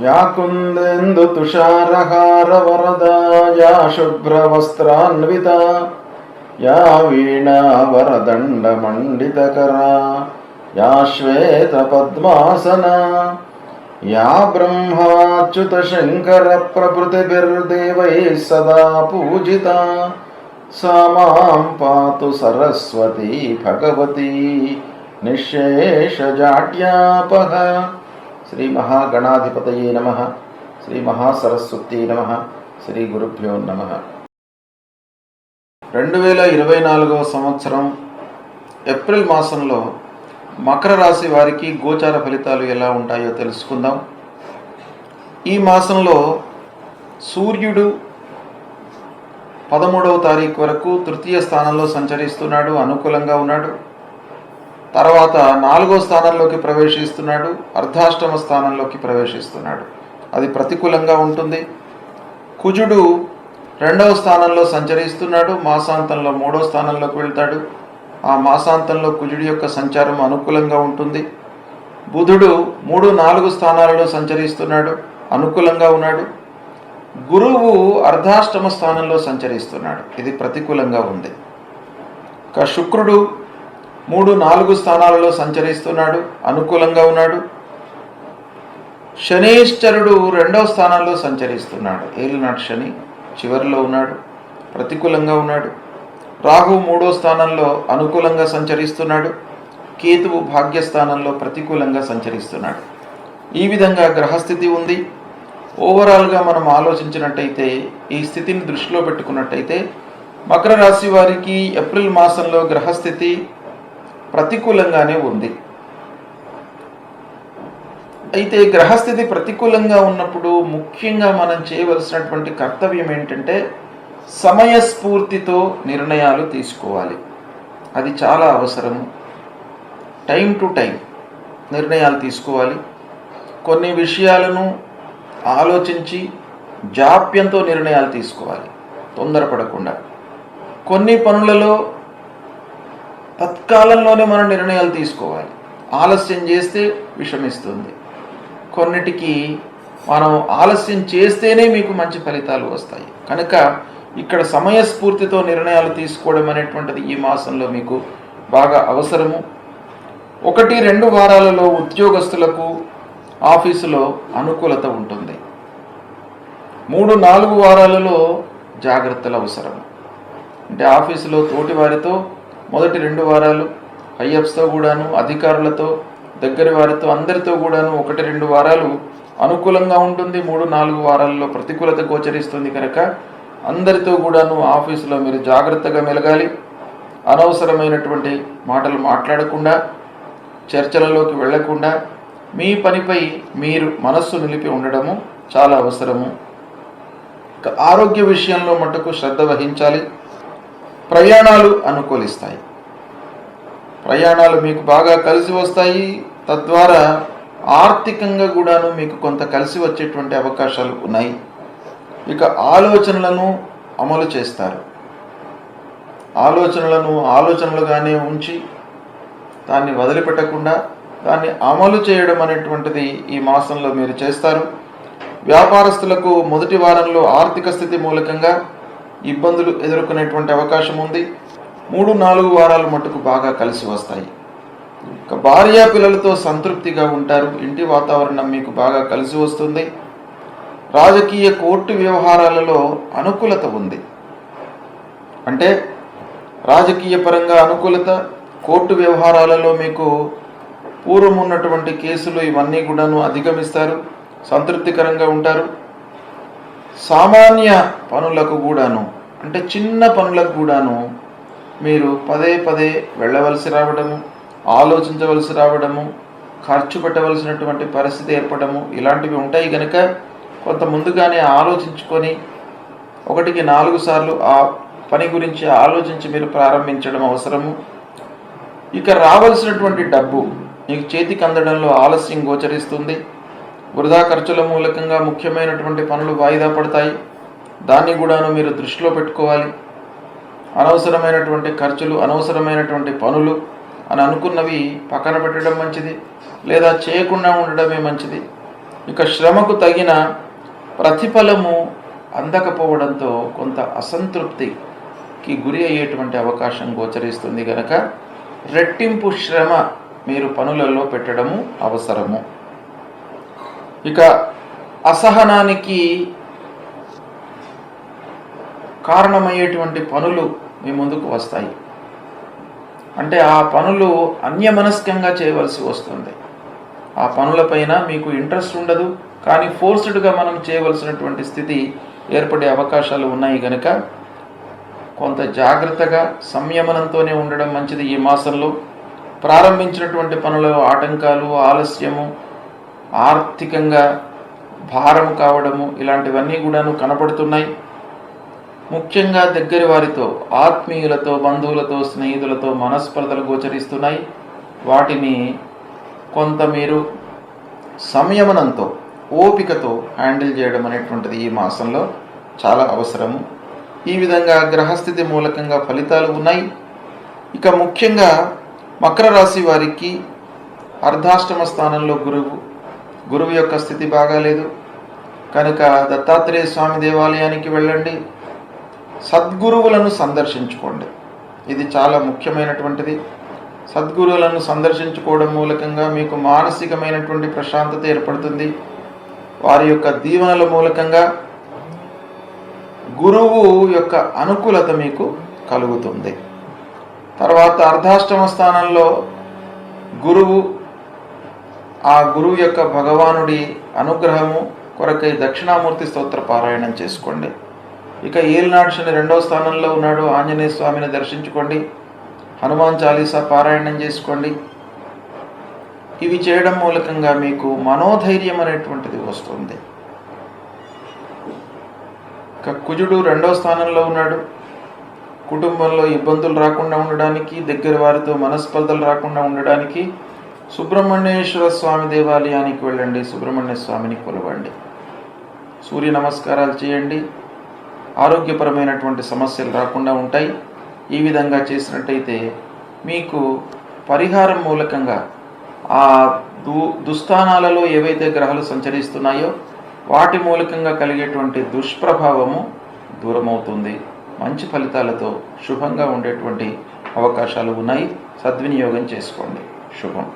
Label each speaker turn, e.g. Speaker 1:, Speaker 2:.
Speaker 1: या कुन्देन्दु तुषारहार वरदा या शुभ्रवस्त्रान्विता या वीणा वरदण्ड मण्डितकरा या श्वेतपद्मासना या ब्रह्माच्युत शङ्कर प्रभृतिभिर्देवैः सदा पूजिता सा मां पातु सरस्वती भगवती निःशेषजाड्यापः। श्री महागणाधिपतये नमः। श्री महासरस्वती नमः। श्री गुरुभ्यो नमः। 2024 సంవత్సరం ఏప్రిల్ మాసంలో మకర రాశి వారికి గోచార ఫలితాలు ఎలా ఉంటాయో తెలుసుకుందాం. ఈ మాసంలో సూర్యుడు 13వ తారీఖు వరకు తృతీయ స్థానంలో సంచరిస్తున్నాడు, అనుకూలంగా ఉన్నాడు. తర్వాత 4వ స్థానంలోకి ప్రవేశిస్తున్నాడు, అర్ధాష్టమ స్థానంలోకి ప్రవేశిస్తున్నాడు, అది ప్రతికూలంగా ఉంటుంది. కుజుడు 2వ స్థానంలో సంచరిస్తున్నాడు, మాసాంతంలో 3వ స్థానంలోకి వెళ్తాడు. ఆ మాసాంతంలో కుజుడి యొక్క సంచారం అనుకూలంగా ఉంటుంది. బుధుడు 3, 4 స్థానాలలో సంచరిస్తున్నాడు, అనుకూలంగా ఉన్నాడు. గురువు అర్ధాష్టమ స్థానంలో సంచరిస్తున్నాడు, ఇది ప్రతికూలంగా ఉంది. ఇక శుక్రుడు 3, 4 స్థానాలలో సంచరిస్తున్నాడు, అనుకూలంగా ఉన్నాడు. శనీశ్వరుడు 2వ స్థానంలో సంచరిస్తున్నాడు, ఏలినాటి శని చివరిలో ఉన్నాడు, ప్రతికూలంగా ఉన్నాడు. రాహు 3వ స్థానంలో అనుకూలంగా సంచరిస్తున్నాడు. కేతువు భాగ్యస్థానంలో ప్రతికూలంగా సంచరిస్తున్నాడు. ఈ విధంగా గ్రహస్థితి ఉంది. ఓవరాల్గా మనం ఆలోచించినట్టయితే, ఈ స్థితిని దృష్టిలో పెట్టుకున్నట్టయితే మకర రాశి వారికి ఏప్రిల్ మాసంలో గ్రహస్థితి ప్రతికూలంగానే ఉంది. అయితే గ్రహస్థితి ప్రతికూలంగా ఉన్నప్పుడు ముఖ్యంగా మనం చేయవలసినటువంటి కర్తవ్యం ఏంటంటే సమయస్ఫూర్తితో నిర్ణయాలు తీసుకోవాలి. అది చాలా అవసరము. టైం టు టైం నిర్ణయాలు తీసుకోవాలి. కొన్ని విషయాలను ఆలోచించి జాప్యంతో నిర్ణయాలు తీసుకోవాలి, తొందరపడకుండా. కొన్ని పనులలో తత్కాలంలోనే మనం నిర్ణయాలు తీసుకోవాలి. ఆలస్యం చేస్తే విషమిస్తుంది. కొన్నిటికి మనం ఆలస్యం చేస్తేనే మీకు మంచి ఫలితాలు వస్తాయి. కనుక ఇక్కడ సమయస్ఫూర్తితో నిర్ణయాలు తీసుకోవడం అనేటువంటిది ఈ మాసంలో మీకు బాగా అవసరము. 1-2 వారాలలో ఉద్యోగస్తులకు ఆఫీసులో అనుకూలత ఉంటుంది. 3-4 వారాలలో జాగ్రత్తలు అవసరం. అంటే ఆఫీసులో తోటి వారితో మొదటి 2 వారాలు, హైయప్స్తో కూడాను, అధికారులతో, దగ్గర వారితో, అందరితో కూడాను 1-2 వారాలు అనుకూలంగా ఉంటుంది. 3-4 వారాల్లో ప్రతికూలత గోచరిస్తుంది. కనుక అందరితో కూడాను ఆఫీసులో మీరు జాగ్రత్తగా మెలగాలి. అనవసరమైనటువంటి మాటలు మాట్లాడకుండా, చర్చలలోకి వెళ్లకుండా మీ పనిపై మీరు మనస్సు నిలిపి ఉండడము చాలా అవసరము. ఆరోగ్య విషయంలో మటుకు శ్రద్ధ వహించాలి. ప్రయాణాలు అనుకూలిస్తాయి. ప్రయాణాలు మీకు బాగా కలిసి వస్తాయి. తద్వారా ఆర్థికంగా కూడాను మీకు కొంత కలిసి వచ్చేటువంటి అవకాశాలు ఉన్నాయి. ఇక ఆలోచనలను అమలు చేస్తారు. ఆలోచనలను ఆలోచనలుగానే ఉంచి దాన్ని వదిలిపెట్టకుండా దాన్ని అమలు చేయడం అనేటువంటిది ఈ మాసంలో మీరు చేస్తారు. వ్యాపారస్తులకు మొదటి వారంలో ఆర్థిక స్థితి మూలకంగా ఇబ్బందులు ఎదుర్కొనేటువంటి అవకాశం ఉంది. 3-4 వారాలు మటుకు బాగా కలిసి వస్తాయి. ఇక భార్యా పిల్లలతో సంతృప్తిగా ఉంటారు. ఇంటి వాతావరణం మీకు బాగా కలిసి వస్తుంది. రాజకీయ కోర్టు వ్యవహారాలలో అనుకూలత ఉంది. అంటే రాజకీయ పరంగా అనుకూలత, కోర్టు వ్యవహారాలలో మీకు పూర్వం ఉన్నటువంటి కేసులు ఇవన్నీ కూడాను అధిగమిస్తారు, సంతృప్తికరంగా ఉంటారు. సామాన్య పనులకు కూడాను, అంటే చిన్న పనులకు కూడాను మీరు పదే వెళ్ళవలసి రావడము, ఆలోచించవలసి రావడము, ఖర్చు పెట్టవలసినటువంటి పరిస్థితి ఏర్పడము ఇలాంటివి ఉంటాయి. కనుక కొంత ముందుగానే ఆలోచించుకొని 1-4 సార్లు ఆ పని గురించి ఆలోచించి మీరు ప్రారంభించడం అవసరము. ఇక రావాల్సినటువంటి డబ్బు మీకు చేతికి అందడంలో ఆలస్యం గోచరిస్తుంది. వృధా ఖర్చుల మూలకంగా ముఖ్యమైనటువంటి పనులు వాయిదా పడతాయి. దాన్ని కూడాను మీరు దృష్టిలో పెట్టుకోవాలి. అనవసరమైనటువంటి ఖర్చులు, అనవసరమైనటువంటి పనులు అని అనుకున్నవి పక్కన పెట్టడం మంచిది, లేదా చేయకుండా ఉండడమే మంచిది. ఇక శ్రమకు తగిన ప్రతిఫలము అందకపోవడంతో కొంత అసంతృప్తికి గురి అయ్యేటువంటి అవకాశం గోచరిస్తుంది కనుక రెట్టింపు శ్రమ మీరు పనులలో పెట్టడము అవసరము. ఇక అసహనానికి కారణమయ్యేటువంటి పనులు మీ ముందుకు వస్తాయి. అంటే ఆ పనులు అన్యమనస్కంగా చేయవలసి వస్తుంది. ఆ పనులపైన మీకు ఇంట్రెస్ట్ ఉండదు, కానీ ఫోర్స్డ్గా మనం చేయవలసినటువంటి స్థితి ఏర్పడే అవకాశాలు ఉన్నాయి కనుక కొంత జాగ్రత్తగా సంయమనంతోనే ఉండడం మంచిది. ఈ మాసంలో ప్రారంభించినటువంటి పనులలో ఆటంకాలు, ఆలస్యము, ఆర్థికంగా భారం కావడము ఇలాంటివన్నీ కూడాను కనపడుతున్నాయి. ముఖ్యంగా దగ్గరి వారితో, ఆత్మీయులతో, బంధువులతో, స్నేహితులతో మనస్పర్ధలు గోచరిస్తున్నాయి. వాటిని కొంత మీరు సంయమనంతో, ఓపికతో హ్యాండిల్ చేయడం అనేటువంటిది ఈ మాసంలో చాలా అవసరము. ఈ విధంగా గ్రహస్థితి మూలకంగా ఫలితాలు ఉన్నాయి. ఇక ముఖ్యంగా మకర రాశి వారికి అర్ధాష్టమ స్థానంలో గురువు యొక్క స్థితి బాగాలేదు కనుక దత్తాత్రేయ స్వామి దేవాలయానికి వెళ్ళండి, సద్గురువులను సందర్శించుకోండి. ఇది చాలా ముఖ్యమైనటువంటిది. సద్గురువులను సందర్శించుకోవడం మూలకంగా మీకు మానసికమైనటువంటి ప్రశాంతత ఏర్పడుతుంది. వారి యొక్క దీవెనల మూలకంగా గురువు యొక్క అనుకూలత మీకు కలుగుతుంది. తర్వాత అర్ధాష్టమ స్థానంలో గురువు, ఆ గురువు యొక్క భగవానుడి అనుగ్రహము కొరకై దక్షిణామూర్తి స్తోత్ర పారాయణం చేసుకోండి. ఇక ఏలినాడు శని 2వ స్థానంలో ఉన్నాడు, ఆంజనేయ స్వామిని దర్శించుకోండి, హనుమాన్ చాలీసా పారాయణం చేసుకోండి. ఇవి చేయడం మూలకంగా మీకు మనోధైర్యం అనేటువంటిది వస్తుంది. ఇక కుజుడు 2వ స్థానంలో ఉన్నాడు, కుటుంబంలో ఇబ్బందులు రాకుండా ఉండడానికి, దగ్గర వారితో మనస్పర్ధలు రాకుండా ఉండడానికి సుబ్రహ్మణ్యేశ్వర స్వామి దేవాలయానికి వెళ్ళండి, సుబ్రహ్మణ్య స్వామిని కొలవండి, సూర్య నమస్కారాలు చేయండి. ఆరోగ్యపరమైనటువంటి సమస్యలు రాకుండా ఉంటాయి. ఈ విధంగా చేసినట్టయితే మీకు పరిహారం మూలకంగా ఆ దుస్థానాలలో ఏవైతే గ్రహాలు సంచరిస్తున్నాయో వాటి మూలకంగా కలిగేటువంటి దుష్ప్రభావము దూరమవుతుంది. మంచి ఫలితాలతో శుభంగా ఉండేటువంటి అవకాశాలు ఉన్నాయి. సద్వినియోగం చేసుకోండి. శుభం.